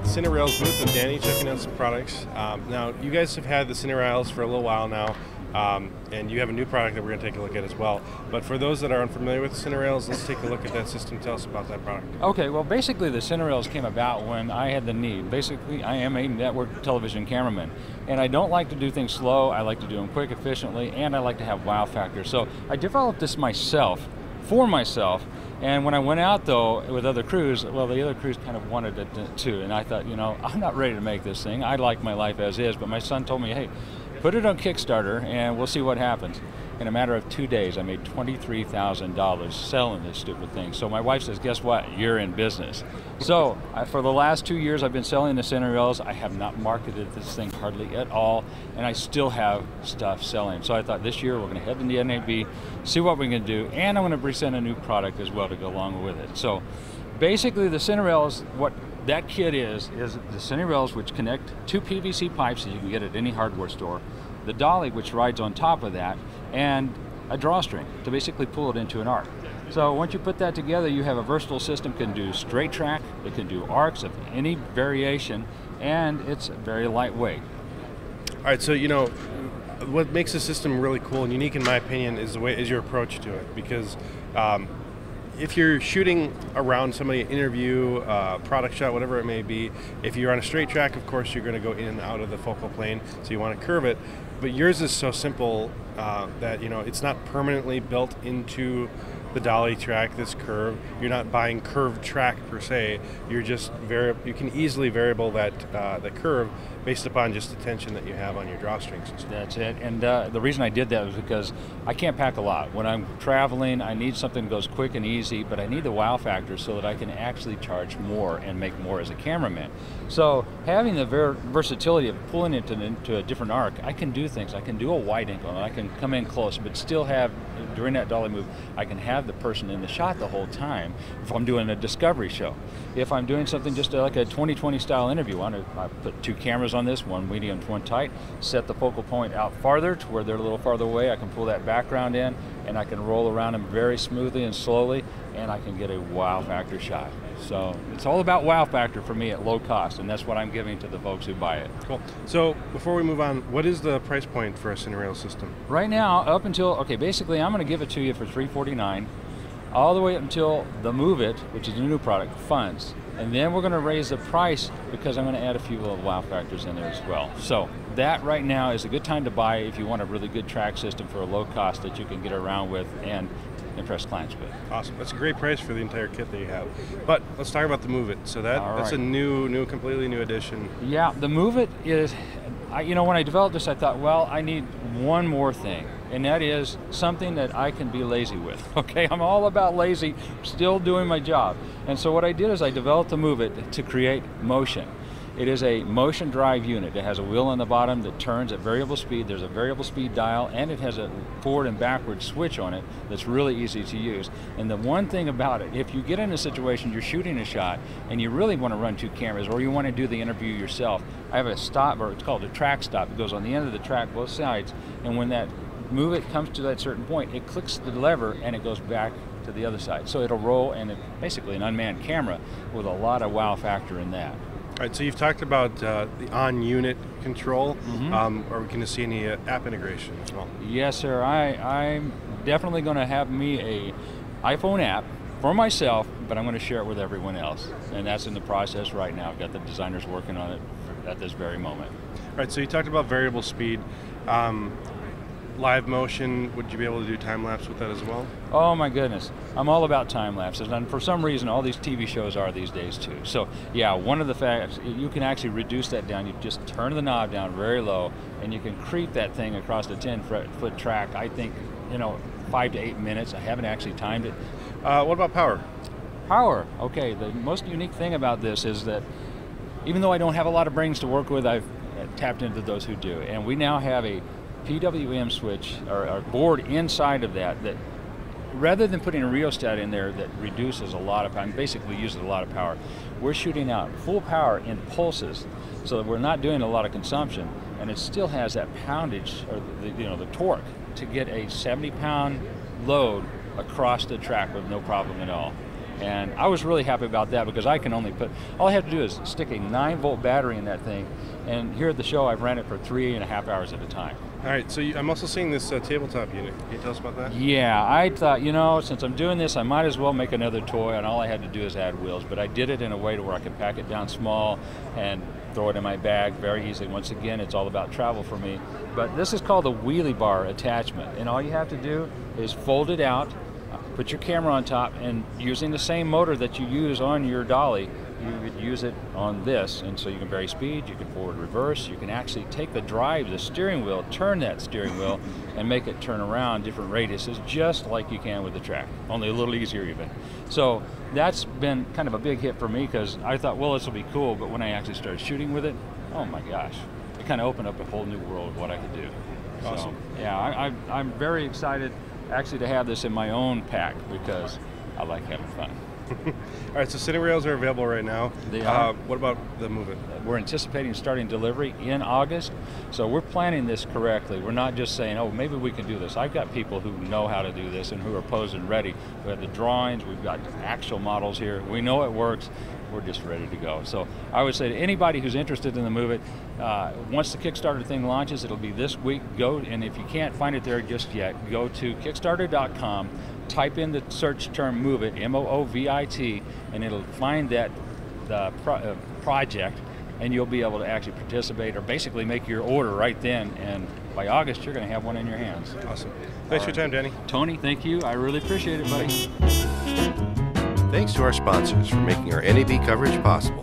Cinerails booth with Danny, checking out some products. Now, you guys have had the Cinerails for a little while now, and you have a new product that we're going to take a look at as well. But for those that are unfamiliar with Cinerails, let's take a look at that system. Tell us about that product. Okay, well basically the Cinerails came about when I had the need. Basically, I am a network television cameraman, and I don't like to do things slow. I like to do them quick, efficiently, and I like to have wow factor. So I developed this myself, for myself. And when I went out though with other crews, well, the other crews kind of wanted it too, and I thought, you know, I'm not ready to make this thing. I like my life as is, but my son told me, hey, put it on Kickstarter and we'll see what happens. In a matter of 2 days, I made $23,000 selling this stupid thing. So my wife says, guess what? You're in business. So for the last 2 years, I've been selling the Cinerails. I have not marketed this thing hardly at all, and I still have stuff selling. So I thought this year we're going to head to the NAB, see what we can do, and I'm going to present a new product as well to go along with it. So basically the Cinerails, what that kit is the Cinerails, which connect two PVC pipes that you can get at any hardware store, the Dolly, which rides on top of that, and a drawstring to basically pull it into an arc. So once you put that together, you have a versatile system. Can do straight track, it can do arcs of any variation, and it's very lightweight. All right, so you know, what makes the system really cool and unique, in my opinion, is your approach to it. Because if you're shooting around somebody, interview, product shot, whatever it may be, if you're on a straight track, of course, you're going to go in and out of the focal plane, so you want to curve it. But yours is so simple that, you know, it's not permanently built into the Dolly track, this curve. You're not buying curved track per se. You're just you can easily variable that the curve based upon just the tension that you have on your drawstring system. That's it. And the reason I did that was because I can't pack a lot. When I'm traveling, I need something that goes quick and easy, but I need the wow factor so that I can actually charge more and make more as a cameraman. So having the versatility of pulling it into a different arc, I can do things. I can do a wide angle, and I can come in close, but still have, during that Dolly move, I can have the person in the shot the whole time if I'm doing a discovery show. If I'm doing something just like a 20/20 style interview, I put two cameras on this, one medium, one tight, set the focal point out farther to where they're a little farther away. I can pull that background in, and I can roll around them very smoothly and slowly, and I can get a wow factor shot. So it's all about wow factor for me at low cost, and that's what I'm giving to the folks who buy it. Cool. So before we move on, what is the price point for a Cinerail system? Right now, up until, okay, basically I'm going to give it to you for $349, all the way up until the Moovit, which is a new product, funds. And then we're going to raise the price because I'm going to add a few little wow factors in there as well. So that right now is a good time to buy if you want a really good track system for a low cost that you can get around with and impress clients with. Awesome. That's a great price for the entire kit that you have. But let's talk about the Moovit. So that's a completely new addition. Yeah, the Moovit is, you know, when I developed this, I thought, well, I need one more thing, and that is something that I can be lazy with. Okay, I'm all about lazy, still doing my job. And so what I did is I developed the Moovit to create motion. It is a motion drive unit. It has a wheel on the bottom that turns at variable speed. There's a variable speed dial, and it has a forward and backward switch on it that's really easy to use. And the one thing about it, if you get in a situation, you're shooting a shot, and you really want to run two cameras, or you want to do the interview yourself, I have a stop, or it's called a track stop. It goes on the end of the track, both sides, and when that Moovit comes to that certain point, it clicks the lever, and it goes back to the other side. So it'll roll, and it's basically an unmanned camera with a lot of wow factor in that. All right, so you've talked about the on-unit control. Are we going to see any app integration as well? Yes, sir. I'm definitely going to have me a iPhone app for myself, but I'm going to share it with everyone else. And that's in the process right now. I've got the designers working on it at this very moment. All right, so you talked about variable speed. Live motion, would you be able to do time-lapse with that as well? Oh my goodness, I'm all about time-lapses, and for some reason all these TV shows are these days too. So yeah, one of the facts, you can actually reduce that down. You just turn the knob down very low, and you can creep that thing across the 10-foot track, I think, you know, 5 to 8 minutes. I haven't actually timed it. What about power? Power, okay, the most unique thing about this is that even though I don't have a lot of brains to work with, I've tapped into those who do, and we now have a PWM switch, or board inside of that rather than putting a rheostat in there that reduces a lot of power, basically uses a lot of power, we're shooting out full power in pulses so that we're not doing a lot of consumption, and it still has that poundage, or the torque, to get a 70-pound load across the track with no problem at all. And I was really happy about that because I can only all I have to do is stick a 9-volt battery in that thing, and here at the show I've ran it for 3.5 hours at a time. All right, so I'm also seeing this tabletop unit. Can you tell us about that? Yeah, I thought, you know, since I'm doing this, I might as well make another toy, and all I had to do is add wheels. But I did it in a way to where I could pack it down small and throw it in my bag very easily. Once again, it's all about travel for me. But this is called a WheelyBar attachment, and all you have to do is fold it out, put your camera on top, and using the same motor that you use on your Dolly, you could use it on this, and so you can vary speed, you can forward reverse, you can actually take the drive, the steering wheel, turn that steering wheel, and make it turn around different radiuses, just like you can with the track, only a little easier even. So that's been kind of a big hit for me because I thought, well, this will be cool, but when I actually started shooting with it, oh my gosh, it kind of opened up a whole new world of what I could do. Awesome. So, yeah, I'm very excited actually to have this in my own pack because I like having fun. All right, so Cinerails are available right now. They are. What about the Moovit? We're anticipating starting delivery in August, so we're planning this correctly. We're not just saying, oh, maybe we can do this. I've got people who know how to do this and who are posed and ready. We have the drawings, we've got actual models here. We know it works. We're just ready to go. So I would say to anybody who's interested in the Moovit, once the Kickstarter thing launches, it'll be this week. Go, and if you can't find it there just yet, go to Kickstarter.com, type in the search term Moovit, M-O-O-V-I-T, and it'll find that project, and you'll be able to actually participate or basically make your order right then, and by August you're going to have one in your hands. Awesome. Thanks for your time, Danny. Tony, thank you. I really appreciate it, buddy. Thanks to our sponsors for making our NAB coverage possible.